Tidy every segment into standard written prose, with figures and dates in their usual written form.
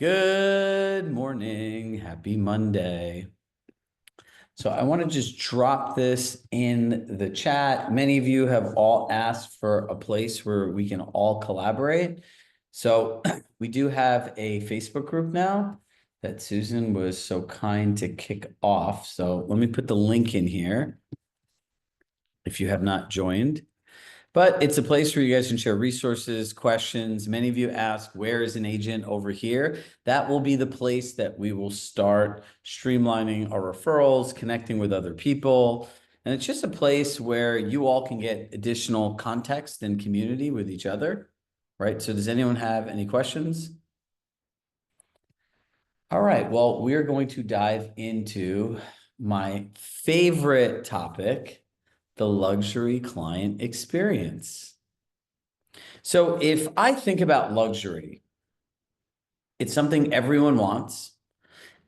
Good morning. Happy Monday. So I want to just drop this in the chat. Many of you have all asked for a place where we can all collaborate. So we do have a Facebook group now that Susan was so kind to kick off. So let me put the link in here if you have not joined. But it's a place where you guys can share resources, questions. Many of you ask, where is an agent over here? That will be the place that we will start streamlining our referrals, connecting with other people. And it's just a place where you all can get additional context and community with each other, right? So does anyone have any questions? All right, well, we're going to dive into my favorite topic, the luxury client experience. So if I think about luxury, it's something everyone wants.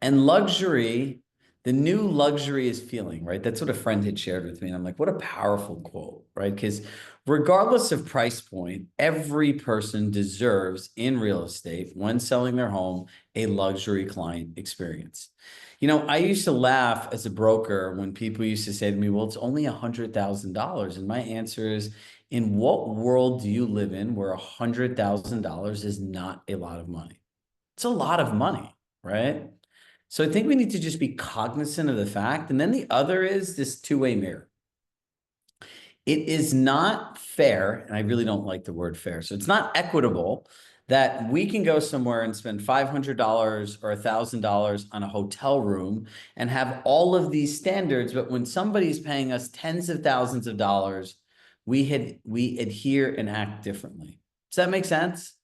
And luxury, the new luxury is feeling, right? That's what a friend had shared with me. And I'm like, what a powerful quote, right? Because regardless of price point, every person deserves in real estate, when selling their home, a luxury client experience. You know, I used to laugh as a broker when people used to say to me, well, it's only $100,000. And my answer is, in what world do you live in where $100,000 is not a lot of money? It's a lot of money, right? So I think we need to just be cognizant of the fact. And then the other is this two-way mirror. It is not fair, and I really don't like the word fair. So it's not equitable that we can go somewhere and spend $500 or $1,000 on a hotel room and have all of these standards, but when somebody's paying us tens of thousands of dollars, we adhere and act differently. Does that make sense?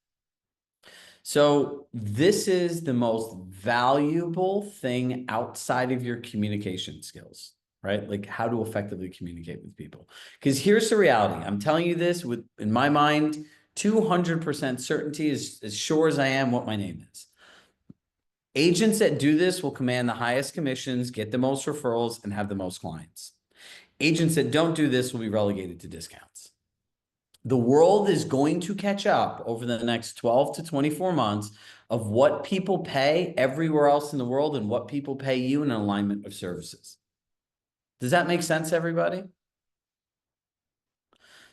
So this is the most valuable thing outside of your communication skills, right? Like how to effectively communicate with people. Because here's the reality. I'm telling you this with, in my mind, 200% certainty, as sure as I am what my name is. Agents that do this will command the highest commissions, get the most referrals, and have the most clients. Agents that don't do this will be relegated to discounts. The world is going to catch up over the next 12 to 24 months of what people pay everywhere else in the world and what people pay you in an alignment of services. Does that make sense, everybody?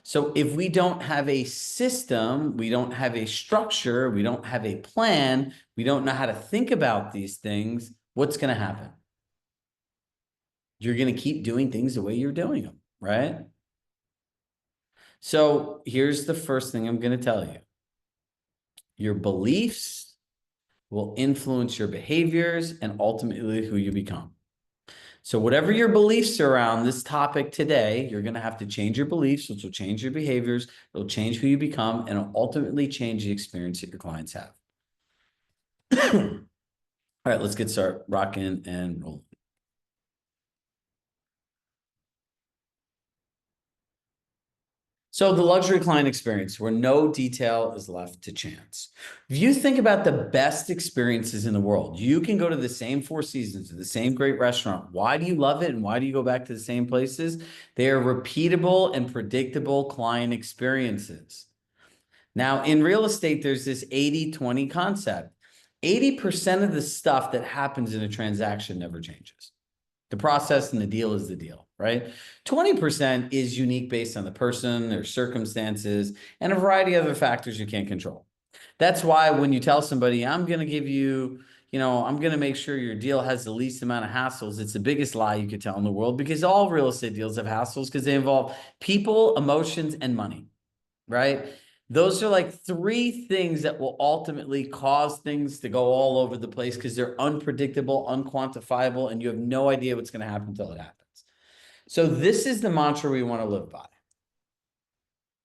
So if we don't have a system, we don't have a structure, we don't have a plan, we don't know how to think about these things, what's going to happen? You're going to keep doing things the way you're doing them, right? So here's the first thing I'm going to tell you. Your beliefs will influence your behaviors and ultimately who you become. So whatever your beliefs are around this topic today, you're going to have to change your beliefs, which will change your behaviors, it'll change who you become, and it'll ultimately change the experience that your clients have. All right, let's get started rocking and rolling. So the luxury client experience where no detail is left to chance. If you think about the best experiences in the world, you can go to the same Four Seasons, to the same great restaurant. Why do you love it and why do you go back to the same places? They are repeatable and predictable client experiences. Now, in real estate, there's this 80-20 concept. 80% of the stuff that happens in a transaction never changes. The process and the deal is the deal, right? 20% is unique based on the person, their circumstances, and a variety of other factors you can't control. That's why when you tell somebody, I'm going to give you, I'm going to make sure your deal has the least amount of hassles, it's the biggest lie you could tell in the world because all real estate deals have hassles because they involve people, emotions, and money, right? Those are like three things that will ultimately cause things to go all over the place because they're unpredictable, unquantifiable, and you have no idea what's going to happen until it happens. So this is the mantra we want to live by.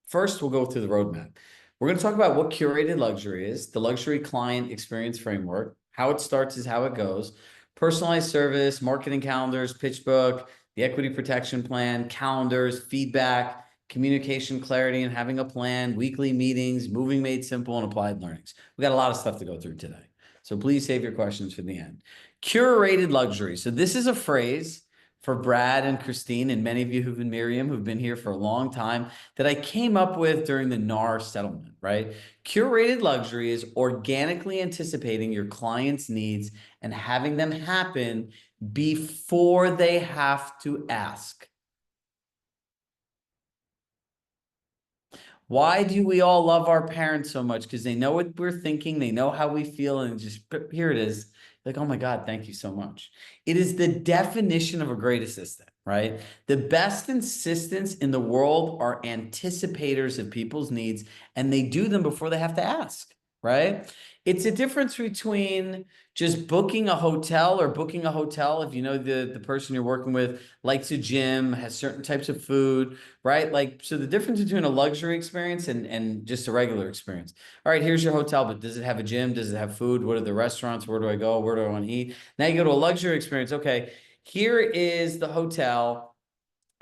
First, we'll go through the roadmap. We're going to talk about what curated luxury is, the luxury client experience framework, how it starts is how it goes, personalized service, marketing calendars, pitch book, the equity protection plan, calendars, feedback, communication clarity and having a plan, weekly meetings, moving made simple, and applied learnings. We got a lot of stuff to go through today. So please save your questions for the end. Curated luxury. So this is a phrase for Brad and Christine, and many of you who've been Miriam, who've been here for a long time, that I came up with during the NAR settlement, right? Curated luxury is organically anticipating your client's needs and having them happen before they have to ask. Why do we all love our parents so much? Because they know what we're thinking, they know how we feel, and just here it is. Like, oh my God, thank you so much. It is the definition of a great assistant, right? The best assistants in the world are anticipators of people's needs, and they do them before they have to ask, right? It's a difference between just booking a hotel or booking a hotel if you know the person you're working with likes a gym, has certain types of food, right? Like, so the difference between a luxury experience and just a regular experience. All right, here's your hotel, but does it have a gym? Does it have food? What are the restaurants? Where do I go? Where do I want to eat? Now you go to a luxury experience. Okay, here is the hotel.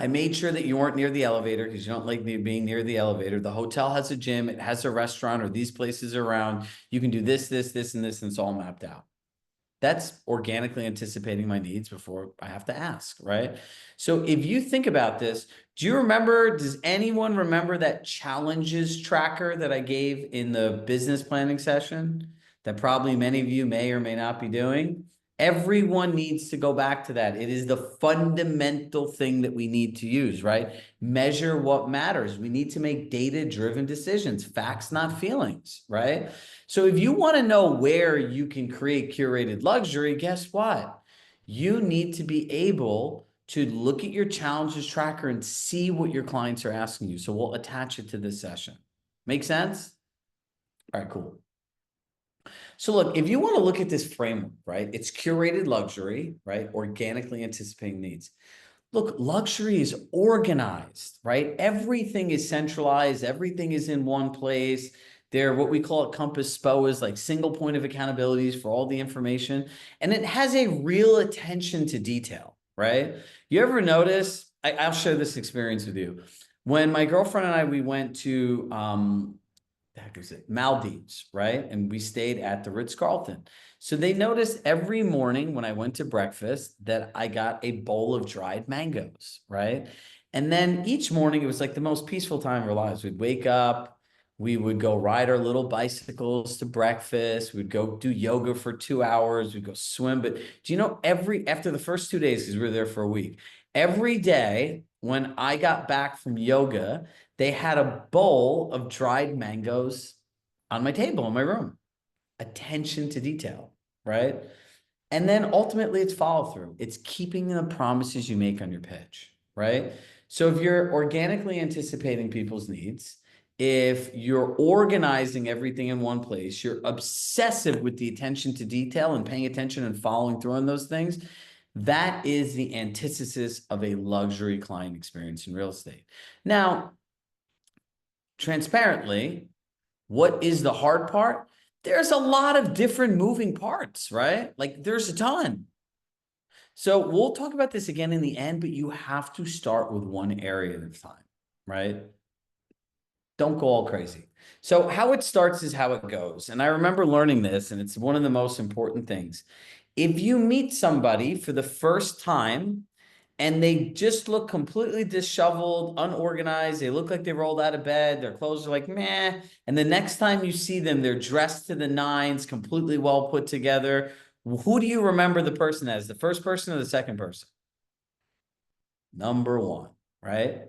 I made sure that you weren't near the elevator because you don't like being near the elevator. The hotel has a gym, it has a restaurant, or these places around. You can do this, this, this, and this, and it's all mapped out. That's organically anticipating my needs before I have to ask, right? So if you think about this, do you remember, does anyone remember that challenges tracker that I gave in the business planning session that probably many of you may or may not be doing? Everyone needs to go back to that. It is the fundamental thing that we need to use, right? Measure what matters. We need to make data-driven decisions, facts, not feelings, right? So if you want to know where you can create curated luxury, guess what? You need to be able to look at your challenges tracker and see what your clients are asking you. So we'll attach it to this session. Make sense? All right, cool. So look, if you want to look at this framework, right? It's curated luxury, right? Organically anticipating needs. Look, luxury is organized, right? Everything is centralized. Everything is in one place. They're what we call at Compass SPO like single point of accountabilities for all the information. And it has a real attention to detail, right? You ever notice, I'll share this experience with you. When my girlfriend and I, we went to, the heck is it? Maldives, right? And we stayed at the Ritz-Carlton. So they noticed every morning when I went to breakfast that I got a bowl of dried mangoes, right? And then each morning, it was like the most peaceful time of our lives. We'd wake up, we would go ride our little bicycles to breakfast, we'd go do yoga for 2 hours, we'd go swim. But do you know, after the first 2 days, because we were there for a week, every day when I got back from yoga, they had a bowl of dried mangoes on my table in my room. Attention to detail, right? And then ultimately it's follow through. It's keeping the promises you make on your pitch, right? So if you're organically anticipating people's needs, if you're organizing everything in one place, you're obsessive with the attention to detail and paying attention and following through on those things, that is the antithesis of a luxury client experience in real estate. Now, transparently, what is the hard part? There's a lot of different moving parts, right? Like there's a ton. So we'll talk about this again in the end, but you have to start with one area at a time, right? Don't go all crazy. So how it starts is how it goes. And I remember learning this, and it's one of the most important things. If you meet somebody for the first time and they just look completely disheveled, unorganized, they look like they rolled out of bed, their clothes are like meh, and the next time you see them, they're dressed to the nines, completely well put together, who do you remember the person as? The first person or the second person? Number one, right?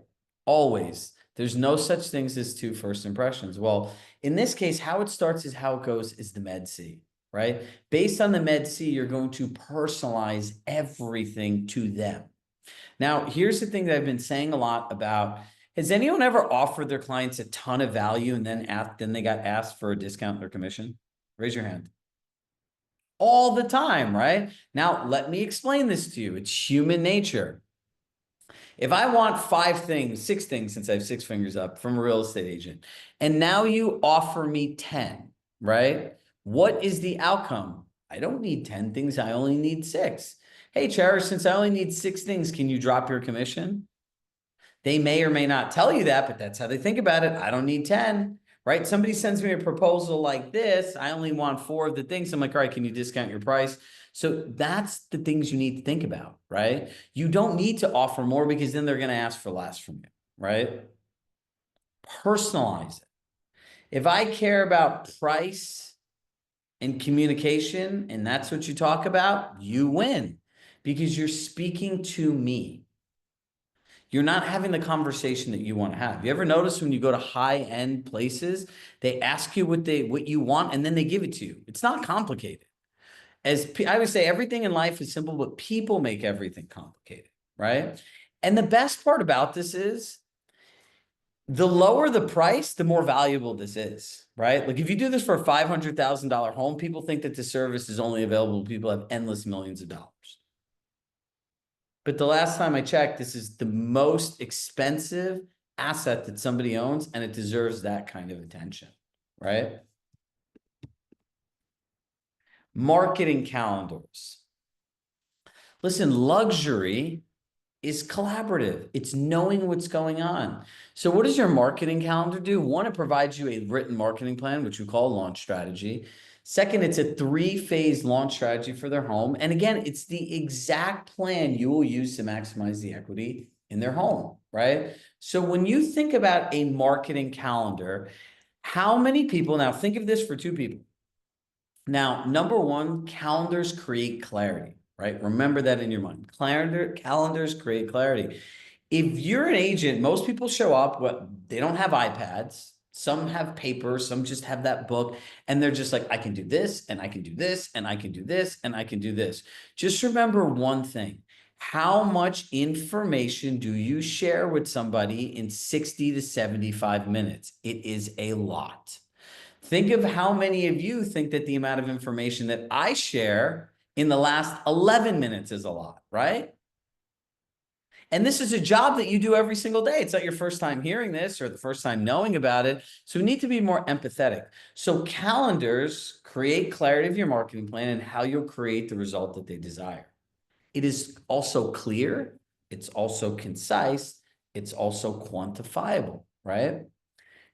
Always. There's no such things as two first impressions. Well, in this case, how it starts is how it goes is the Med C, right? Based on the Med C, you're going to personalize everything to them. Now, here's the thing that I've been saying a lot about. Has anyone ever offered their clients a ton of value and then they got asked for a discount or commission? Raise your hand. All the time, right? Now, let me explain this to you. It's human nature. If I want 5 things, 6 things, since I have 6 fingers up from a real estate agent, and now you offer me 10, right? What is the outcome? I don't need 10 things. I only need 6. Hey, Cherish, since I only need 6 things, can you drop your commission? They may or may not tell you that, but that's how they think about it. I don't need 10, right? Somebody sends me a proposal like this. I only want 4 of the things. I'm like, all right, can you discount your price? So that's the things you need to think about, right? You don't need to offer more because then they're going to ask for less from you, right? Personalize it. If I care about price and communication, and that's what you talk about, you win because you're speaking to me. You're not having the conversation that you want to have. You ever notice when you go to high-end places, they ask you what you want and then they give it to you. It's not complicated. As I would say, everything in life is simple, but people make everything complicated, right? And the best part about this is the lower the price, the more valuable this is, right? Like if you do this for a $500,000 home, people think that the service is only available to people who have endless millions of dollars. But the last time I checked, this is the most expensive asset that somebody owns, and it deserves that kind of attention, right? Marketing calendars. Listen, luxury is collaborative. It's knowing what's going on. So what does your marketing calendar do? One, it provides you a written marketing plan, which we call launch strategy. Second, it's a 3-phase launch strategy for their home. And again, it's the exact plan you will use to maximize the equity in their home, right? So when you think about a marketing calendar, how many people, now think of this for 2 people. Now, number one, calendars create clarity, right? Remember that in your mind. Calendars create clarity. If you're an agent, most people show up, they don't have iPads. Some have paper, some just have that book, and they're just like, I can do this, and I can do this, and I can do this, and I can do this. Just remember one thing. How much information do you share with somebody in 60 to 75 minutes? It is a lot. Think of how many of you think that the amount of information that I share in the last 11 minutes is a lot, right? And this is a job that you do every single day. It's not your first time hearing this or the first time knowing about it. So we need to be more empathetic. So calendars create clarity of your marketing plan and how you'll create the result that they desire. It is also clear. It's also concise. It's also quantifiable, right?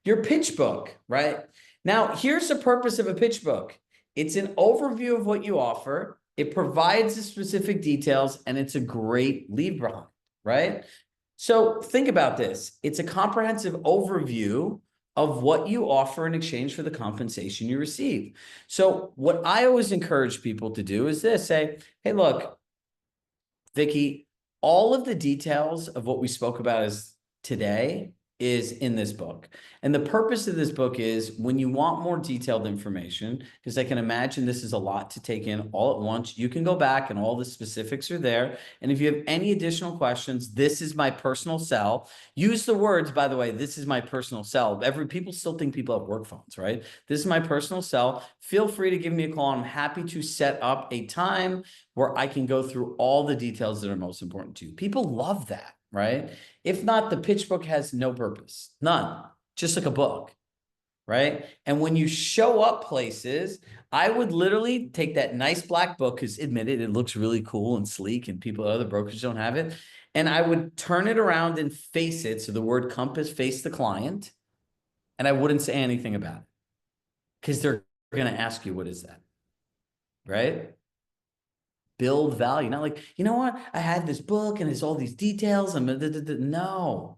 Your pitch book, right? Now, here's the purpose of a pitch book. It's an overview of what you offer. It provides the specific details, and it's a great lead behind, right? So think about this. It's a comprehensive overview of what you offer in exchange for the compensation you receive. So what I always encourage people to do is this, say, hey, look, Vicky, all of the details of what we spoke about today is in this book. And the purpose of this book is when you want more detailed information, because I can imagine this is a lot to take in all at once, you can go back and all the specifics are there. And if you have any additional questions, this is my personal cell. Use the words, by the way, this is my personal cell. People still think people have work phones, right? This is my personal cell. Feel free to give me a call. I'm happy to set up a time where I can go through all the details that are most important to you. People love that, right? If not, the pitch book has no purpose, none, just like a book, right? And when you show up places, I would literally take that nice black book, because admit it, it looks really cool and sleek and other brokers don't have it. And I would turn it around and face it. So the word compass face the client. And I wouldn't say anything about it because they're going to ask you, what is that? Right? Build value. Not like, you know what? I had this book and it's all these details. No.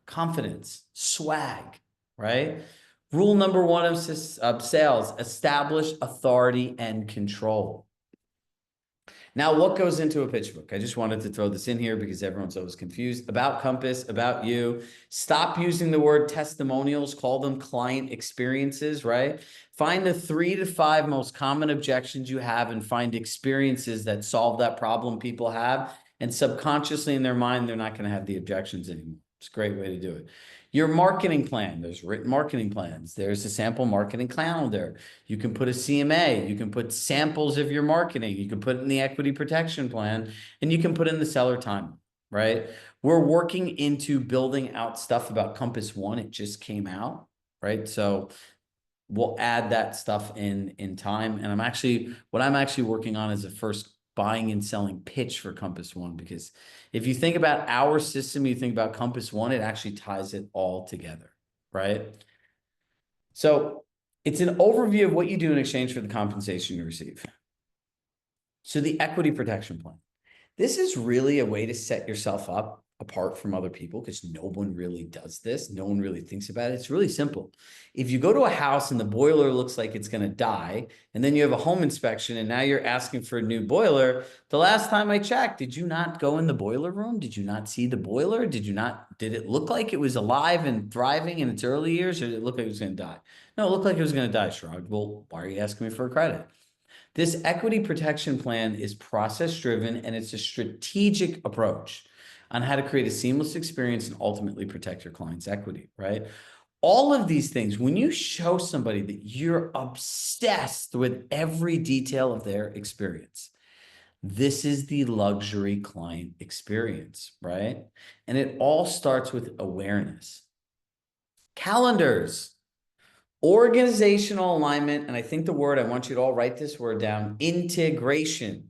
Confidence, swag, right? Rule number one of sales, establish authority and control. Now, what goes into a pitch book? I just wanted to throw this in here because everyone's always confused about Compass, about you. Stop using the word testimonials, call them client experiences, right? Find the 3 to 5 most common objections you have and find experiences that solve that problem people have. And subconsciously in their mind, they're not going to have the objections anymore. It's a great way to do it. Your marketing plan, there's written marketing plans. There's a sample marketing calendar. You can put a CMA. You can put samples of your marketing. You can put it in the equity protection plan, and you can put in the seller time, right? We're working into building out stuff about Compass One. It just came out, right? So we'll add that stuff in time. And what I'm actually working on is the first buying and selling pitch for Compass One, because if you think about our system, you think about Compass One, it actually ties it all together, right? So it's an overview of what you do in exchange for the compensation you receive. So the equity protection plan. This is really a way to set yourself up apart from other people because no one really does this. No one really thinks about it. It's really simple. If you go to a house and the boiler looks like it's going to die, and then you have a home inspection and now you're asking for a new boiler, the last time I checked, did you not go in the boiler room? Did you not see the boiler? Did it look like it was alive and thriving in its early years, or did it look like it was going to die? No, it looked like it was going to die, Chirag. Well, why are you asking me for a credit? This equity protection plan is process driven and it's a strategic approach on how to create a seamless experience and ultimately protect your client's equity, right? All of these things, when you show somebody that you're obsessed with every detail of their experience, this is the luxury client experience, right? And it all starts with awareness. Calendars. Organizational alignment, and I think the word, I want you to all write this word down, integration.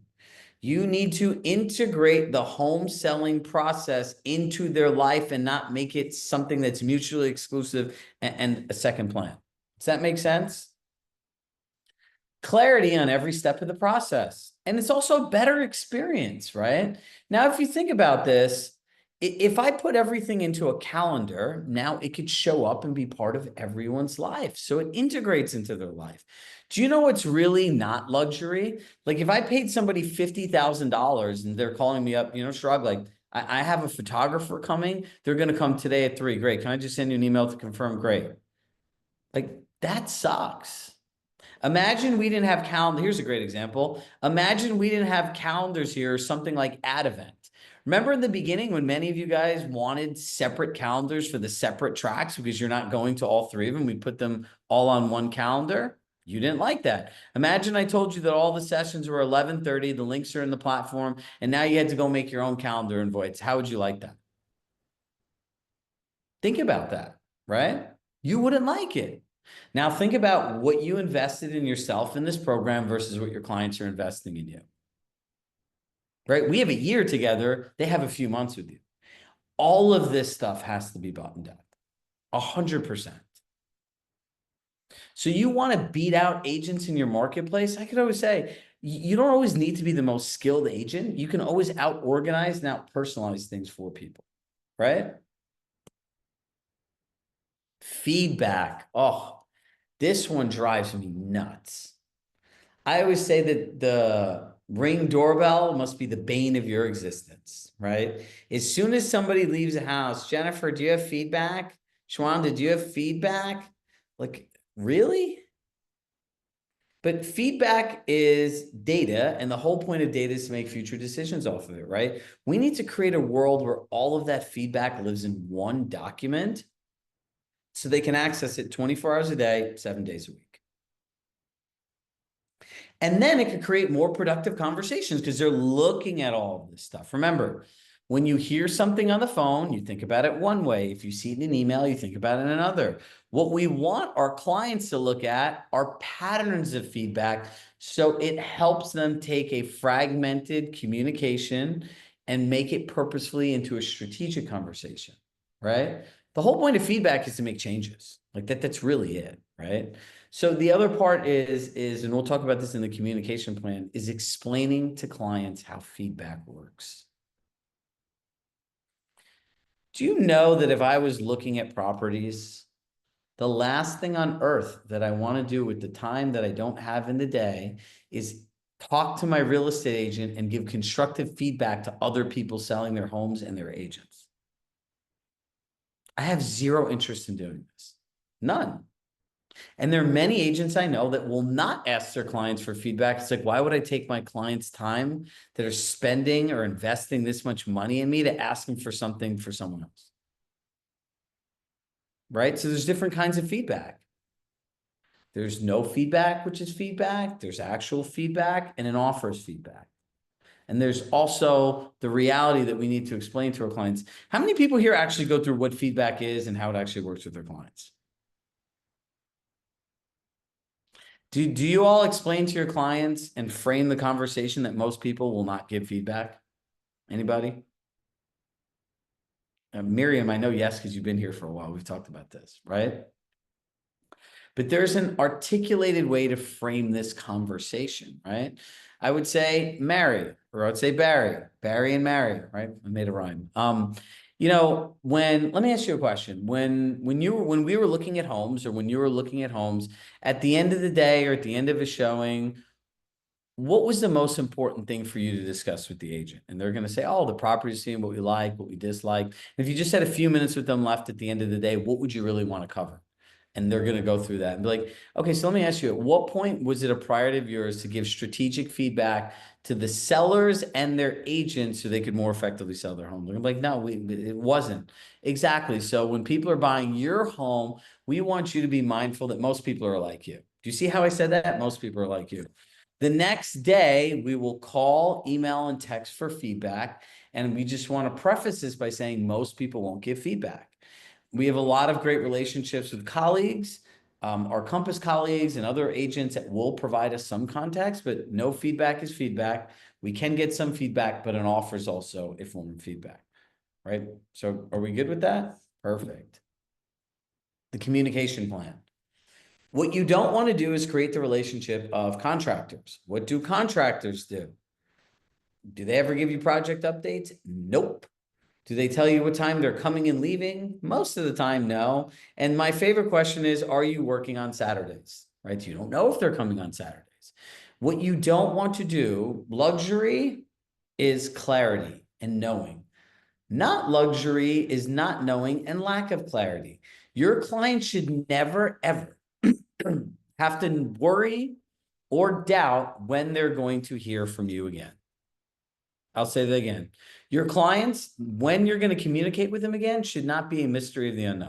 You need to integrate the home selling process into their life and not make it something that's mutually exclusive and a second plan. Does that make sense? Clarity on every step of the process. And it's also a better experience, right? Now, if you think about this, if I put everything into a calendar, now it could show up and be part of everyone's life. So it integrates into their life. Do you know what's really not luxury? Like if I paid somebody $50,000 and they're calling me up, Shrug, like I have a photographer coming. They're going to come today at 3. Great. Can I just send you an email to confirm? Great. Like that sucks. Imagine we didn't have calendar. Here's a great example. Imagine we didn't have calendars here, something like ad event. Remember in the beginning when many of you guys wanted separate calendars for the separate tracks because you're not going to all 3 of them? We put them all on one calendar. You didn't like that. Imagine I told you that all the sessions were 11:30, the links are in the platform, and now you had to go make your own calendar invites. How would you like that? Think about that, right? You wouldn't like it. Now think about what you invested in yourself in this program versus what your clients are investing in you, right? We have a year together. They have a few months with you. All of this stuff has to be buttoned up 100%. So you want to beat out agents in your marketplace? I could always say, you don't always need to be the most skilled agent. You can always out organize and out personalize things for people, right? Feedback. Oh, this one drives me nuts. I always say that the Ring doorbell must be the bane of your existence, right? As soon as somebody leaves the house, Jennifer, do you have feedback? Shwanda, do you have feedback? Like, really? But feedback is data, and the whole point of data is to make future decisions off of it, right? We need to create a world where all of that feedback lives in one document so they can access it 24 hours a day, 7 days a week. And then it could create more productive conversations because they're looking at all of this stuff. Remember, when you hear something on the phone, you think about it one way. If you see it in an email, you think about it in another. What we want our clients to look at are patterns of feedback. So it helps them take a fragmented communication and make it purposefully into a strategic conversation, right? The whole point of feedback is to make changes. Like that's really it, right? So the other part is, and we'll talk about this in the communication plan, is explaining to clients how feedback works. Do you know that if I was looking at properties, the last thing on earth that I want to do with the time that I don't have in the day is talk to my real estate agent and give constructive feedback to other people selling their homes and their agents? I have zero interest in doing this. None. And there are many agents I know that will not ask their clients for feedback. It's like, why would I take my clients' time that are spending or investing this much money in me to ask them for something for someone else? Right? So there's different kinds of feedback. There's no feedback, which is feedback. There's actual feedback, and an offers feedback. And there's also the reality that we need to explain to our clients. How many people here actually go through what feedback is and how it actually works with their clients? Do you all explain to your clients and frame the conversation that most people will not give feedback? Anybody? Miriam, I know yes, because you've been here for a while. We've talked about this, right? but there's an articulated way to frame this conversation, right? I would say Mary, or I'd say Barry and Mary, right? I made a rhyme. Let me ask you a question. When we were looking at homes, or when you were looking at homes, at the end of the day or at the end of a showing, what was the most important thing for you to discuss with the agent? And they're going to say, oh, the property scene, what we like, what we dislike. And if you just had a few minutes with them left at the end of the day, what would you really want to cover? And they're going to go through that and be like, okay, so let me ask you, at what point was it a priority of yours to give strategic feedback to the sellers and their agents so they could more effectively sell their home? They're like, no, it wasn't. Exactly. So when people are buying your home, we want you to be mindful that most people are like you. Do you see how I said that? Most people are like you. The next day, we will call, email, and text for feedback. And we just want to preface this by saying most people won't give feedback. We have a lot of great relationships with colleagues, our Compass colleagues and other agents that will provide us some context, but no feedback is feedback. We can get some feedback, but an offer is also a form of feedback, right? So are we good with that? Perfect. The communication plan. What you don't want to do is create the relationship of contractors. What do contractors do? Do they ever give you project updates? Nope. Do they tell you what time they're coming and leaving? Most of the time, no. And my favorite question is, are you working on Saturdays? Right? You don't know if they're coming on Saturdays. What you don't want to do, luxury is clarity and knowing. Not luxury is not knowing and lack of clarity. Your client should never, ever have to worry or doubt when they're going to hear from you again. I'll say that again. Your clients, when you're going to communicate with them again, should not be a mystery of the unknown.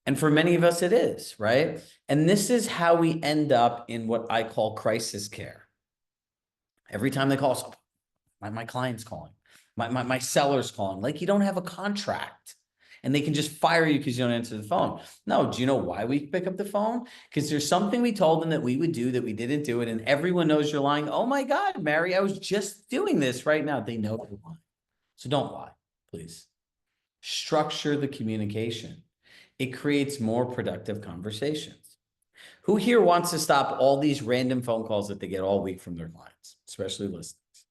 And for many of us, it is, right? And this is how we end up in what I call crisis care. Every time they call us, my client's calling, my seller's calling, like you don't have a contract. And they can just fire you because you don't answer the phone. No, do you know why we pick up the phone? Because there's something we told them that we would do that we didn't do it. And everyone knows you're lying. Oh my God, Mary, I was just doing this right now. They know you're lying. So don't lie, please. Structure the communication. It creates more productive conversations. Who here wants to stop all these random phone calls that they get all week from their clients, especially listings?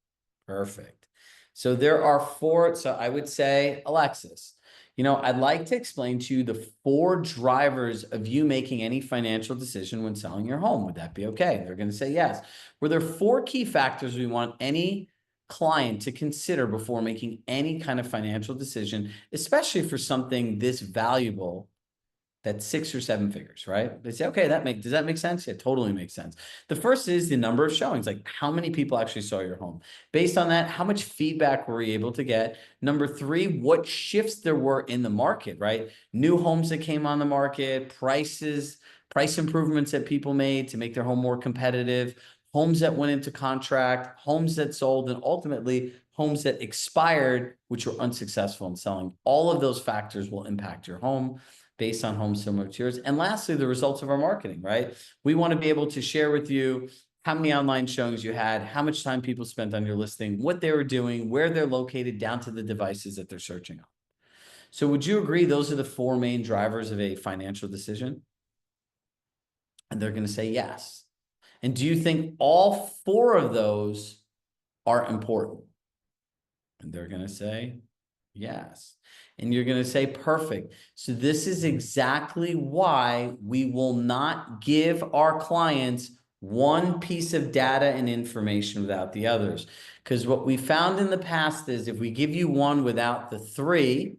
Perfect. So there are four. So I would say, Alexis, I'd like to explain to you the 4 drivers of you making any financial decision when selling your home. Would that be okay? They're going to say yes. Were there 4 key factors we want any client to consider before making any kind of financial decision, especially for something this valuable? That's 6 or 7 figures, right? They say, okay, does that make sense? It totally makes sense. The first is the number of showings, like how many people actually saw your home. Based on that, how much feedback were you able to get? Number 3, what shifts there were in the market, right? New homes that came on the market, price improvements that people made to make their home more competitive, homes that went into contract, homes that sold, and ultimately homes that expired, which were unsuccessful in selling. All of those factors will impact your home based on homes similar to yours. And lastly, the results of our marketing, right? We want to be able to share with you how many online showings you had, how much time people spent on your listing, what they were doing, where they're located, down to the devices that they're searching on. So would you agree those are the 4 main drivers of a financial decision? And they're going to say yes. And do you think all 4 of those are important? And they're going to say yes. And you're going to say, perfect. So this is exactly why we will not give our clients one piece of data and information without the others. Because what we found in the past is if we give you one without the 3,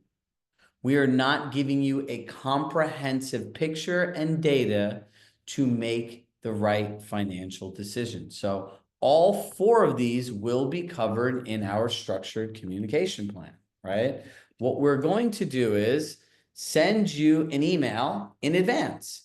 we are not giving you a comprehensive picture and data to make the right financial decision. So all 4 of these will be covered in our structured communication plan, right? What we're going to do is send you an email in advance.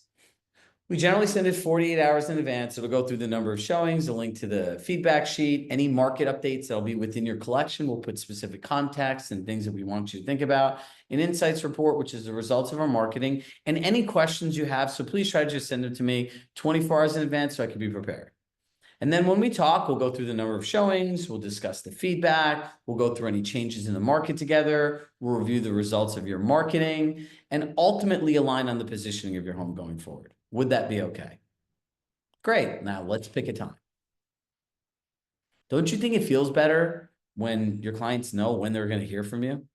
We generally send it 48 hours in advance. It'll go through the number of showings, a link to the feedback sheet, any market updates that'll be within your collection. We'll put specific context and things that we want you to think about. An insights report, which is the results of our marketing, and any questions you have. So please try to just send it to me 24 hours in advance so I can be prepared. And then when we talk, we'll go through the number of showings, we'll discuss the feedback, we'll go through any changes in the market together, we'll review the results of your marketing, and ultimately align on the positioning of your home going forward. Would that be okay? Great. Now let's pick a time. Don't you think it feels better when your clients know when they're going to hear from you?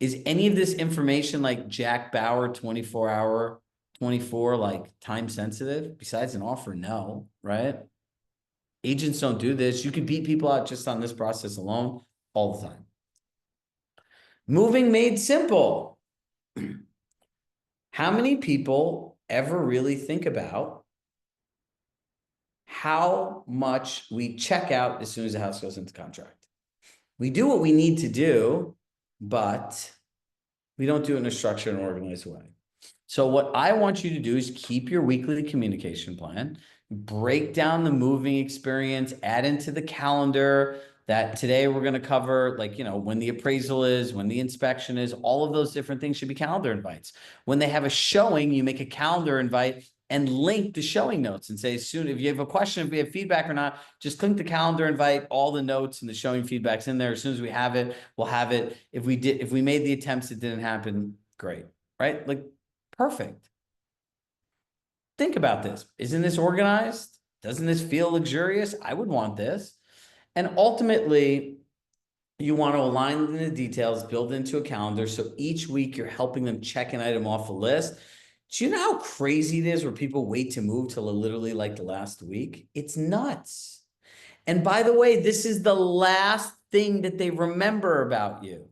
Is any of this information like Jack Bauer 24 like time sensitive? Besides an offer, no, right? Agents don't do this. You could beat people out just on this process alone all the time. Moving made simple. How many people ever really think about how much we check out as soon as the house goes into contract? We do what we need to do, but we don't do it in a structured and organized way. So what I want you to do is keep your weekly communication plan, break down the moving experience, add into the calendar that today we're going to cover, like, when the appraisal is, when the inspection is, all of those different things should be calendar invites. When they have a showing, you make a calendar invite and link the showing notes and say, soon, if you have a question, if we have feedback or not, just click the calendar invite, all the notes and the showing feedback's in there. As soon as we have it, we'll have it. If we made the attempts, it didn't happen, great, right? Like, perfect. Think about this. Isn't this organized? Doesn't this feel luxurious? I would want this. And ultimately, you want to align the details, build into a calendar. So each week you're helping them check an item off a list. Do you know how crazy it is where people wait to move till literally like the last week? It's nuts. And by the way, this is the last thing that they remember about you.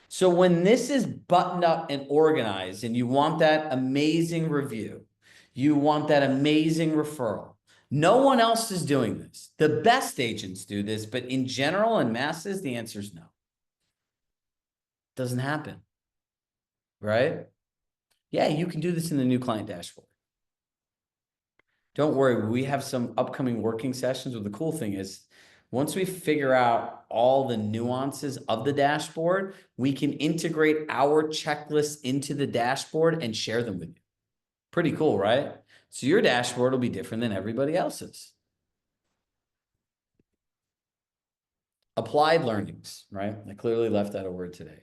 So when this is buttoned up and organized and you want that amazing review, you want that amazing referral, no one else is doing this. The best agents do this, but in general and masses, the answer is no. Doesn't happen, right? Yeah, you can do this in the new client dashboard. Don't worry, we have some upcoming working sessions. But the cool thing is, once we figure out all the nuances of the dashboard, we can integrate our checklists into the dashboard and share them with you. Pretty cool, right? So your dashboard will be different than everybody else's. Applied learnings, right? I clearly left out a word today.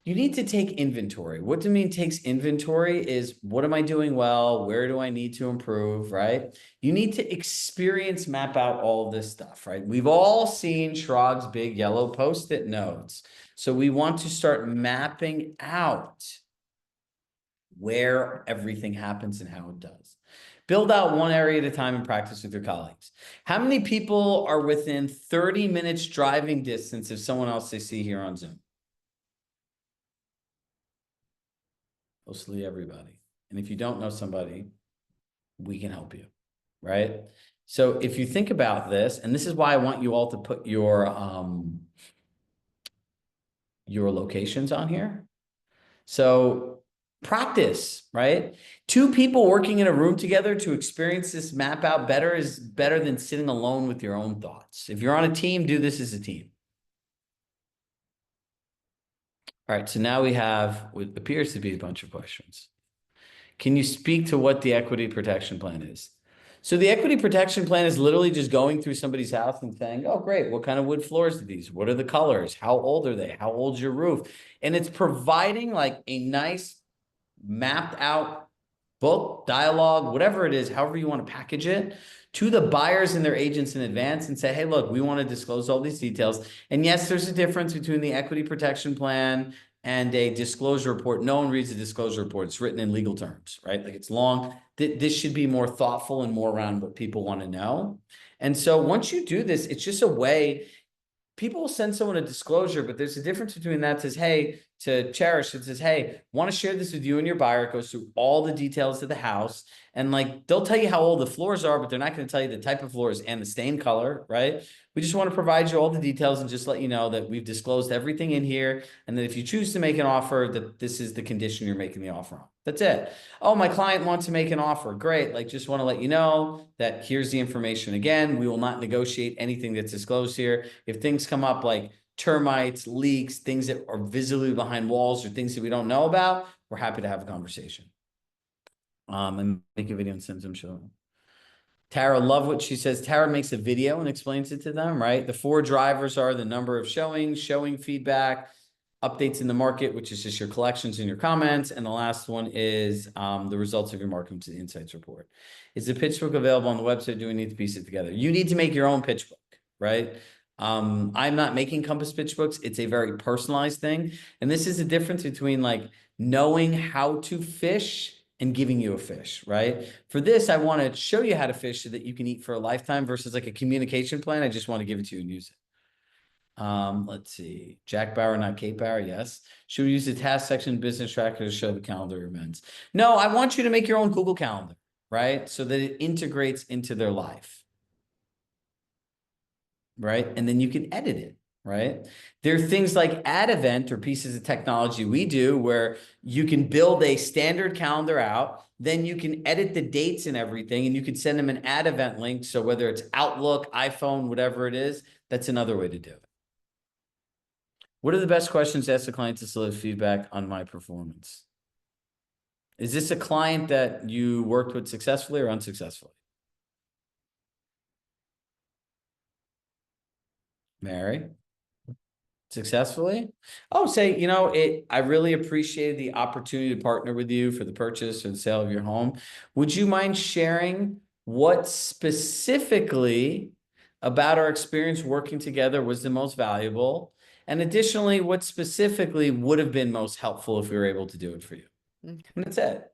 You need to take inventory. What do you mean takes inventory is, what am I doing well? Where do I need to improve, right? You need to experience map out all this stuff, right? We've all seen Chirag's big yellow Post-it notes. So we want to start mapping out where everything happens and how it does. Build out one area at a time and practice with your colleagues. How many people are within 30 minutes driving distance of someone else they see here on Zoom? Mostly everybody. And if you don't know somebody, we can help you, right? So if you think about this, and this is why I want you all to put your locations on here. So practice, right? Two people working in a room together to experience this map out better is better than sitting alone with your own thoughts. If you're on a team, do this as a team. All right, so now we have what appears to be a bunch of questions. Can you speak to what the equity protection plan is? So the equity protection plan is literally just going through somebody's house and saying, oh, great, what kind of wood floors are these? What are the colors? How old are they? How old's your roof? And it's providing like a nice mapped out book, dialogue, whatever it is, however you want to package it, to the buyers and their agents in advance and say, hey, look, we want to disclose all these details. And yes, there's a difference between the equity protection plan and a disclosure report. No one reads a disclosure report. It's written in legal terms, right? Like, it's long. This should be more thoughtful and more around what people want to know. And so once you do this, it's just a way. People will send someone a disclosure, but there's a difference between that. It says, hey, to Cherish, it says, hey, want to share this with you and your buyer. It goes through all the details of the house. And like, they'll tell you how old the floors are, but they're not going to tell you the type of floors and the stain color, right? We just want to provide you all the details and just let you know that we've disclosed everything in here. And that if you choose to make an offer, that this is the condition you're making the offer on. That's it. Oh, my client wants to make an offer. Great. Like, just want to let you know that here's the information again. We will not negotiate anything that's disclosed here. If things come up like termites, leaks, things that are visibly behind walls or things that we don't know about, we're happy to have a conversation. And make a video and send them show. Tara, love what she says. Tara makes a video and explains it to them, right? The four drivers are the number of showings, showing feedback, updates in the market, which is just your collections and your comments. And the last one is the results of your marketing to the insights report. Is the pitch book available on the website? Do we need to piece it together? You need to make your own pitch book, right? I'm not making Compass pitch books. It's a very personalized thing. And this is the difference between like knowing how to fish and giving you a fish, right? For this, I want to show you how to fish so that you can eat for a lifetime versus like a communication plan. I just want to give it to you and use it. Let's see. Jack Bauer, not Kate Bauer. Yes. Should we use the task section business tracker to show the calendar events? No, I want you to make your own Google Calendar, right? So that it integrates into their life, right? And then you can edit it, right? There are things like ad event or pieces of technology we do where you can build a standard calendar out, then you can edit the dates and everything, and you can send them an ad event link. So whether it's Outlook, iPhone, whatever it is, that's another way to do it. What are the best questions to ask the client to solicit feedback on my performance? Is this a client that you worked with successfully or unsuccessfully? Mary? Successfully? Oh, say, I really appreciated the opportunity to partner with you for the purchase or the sale of your home. Would you mind sharing what specifically about our experience working together was the most valuable? And additionally, what specifically would have been most helpful if we were able to do it for you? And that's it.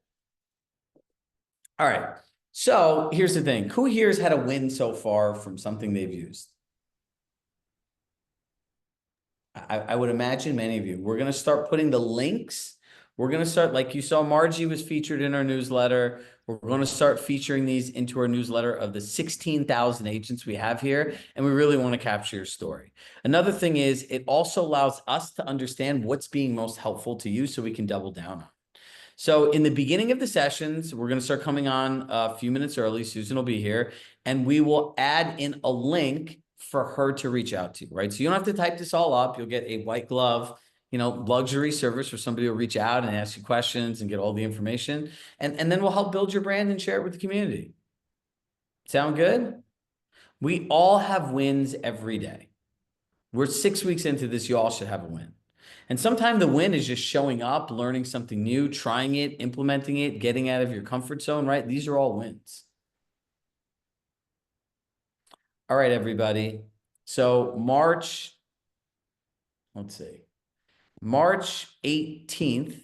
All right. So here's the thing. Who here has had a win so far from something they've used? I would imagine many of you. We're going to start putting the links. We're going to start, like you saw, Margie was featured in our newsletter. We're going to start featuring these into our newsletter of the 16,000 agents we have here. And we really want to capture your story. Another thing is it also allows us to understand what's being most helpful to you so we can double down on it. So in the beginning of the sessions, we're going to start coming on a few minutes early. Susan will be here, and we will add in a link for her to reach out to you, right? So you don't have to type this all up. You'll get a white glove, luxury service where somebody will reach out and ask you questions and get all the information. And then we'll help build your brand and share it with the community. Sound good? We all have wins every day. We're 6 weeks into this. You all should have a win. And sometimes the win is just showing up, learning something new, trying it, implementing it, getting out of your comfort zone, right? These are all wins. All right, everybody. So let's see, March 18th,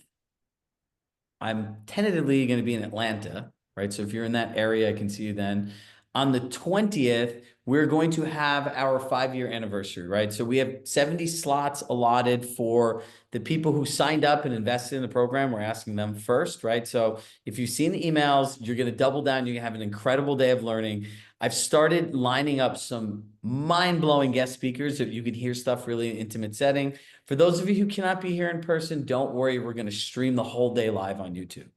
I'm tentatively going to be in Atlanta, right? So if you're in that area, I can see you then. On the 20th, we're going to have our 5-year anniversary, right? So we have 70 slots allotted for the people who signed up and invested in the program. We're asking them first, right? So if you've seen the emails, you're going to double down. You're going to have an incredible day of learning. I've started lining up some mind-blowing guest speakers that you can hear stuff really in an intimate setting. For those of you who cannot be here in person, don't worry. We're going to stream the whole day live on YouTube.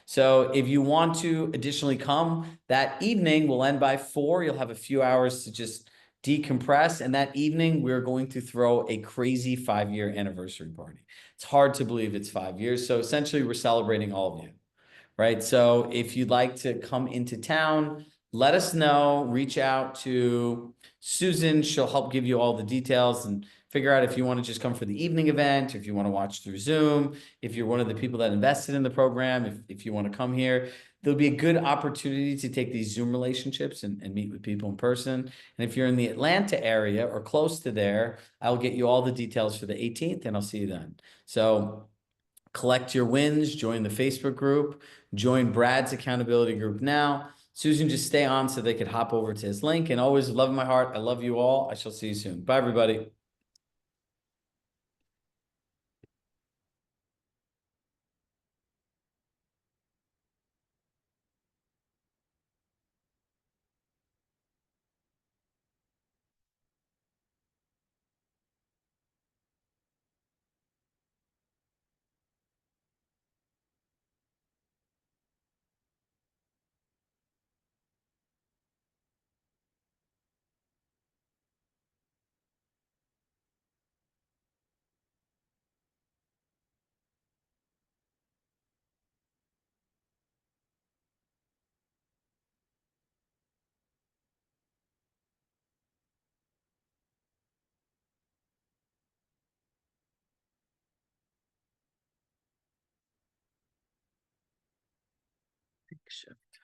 So if you want to additionally come that evening, we'll end by 4. You'll have a few hours to just decompress. And that evening, we're going to throw a crazy 5-year anniversary party. It's hard to believe it's 5 years. So essentially, we're celebrating all of you, right? So if you'd like to come into town, let us know. Reach out to Susan. She'll help give you all the details and figure out if you want to just come for the evening event, if you want to watch through Zoom, if you're one of the people that invested in the program, if you want to come here. There'll be a good opportunity to take these Zoom relationships and meet with people in person. And if you're in the Atlanta area or close to there, I'll get you all the details for the 18th and I'll see you then. So collect your wins, join the Facebook group, join Brad's accountability group now. Susan, just stay on so they could hop over to his link. And always love in my heart. I love you all. I shall see you soon. Bye, everybody. shift.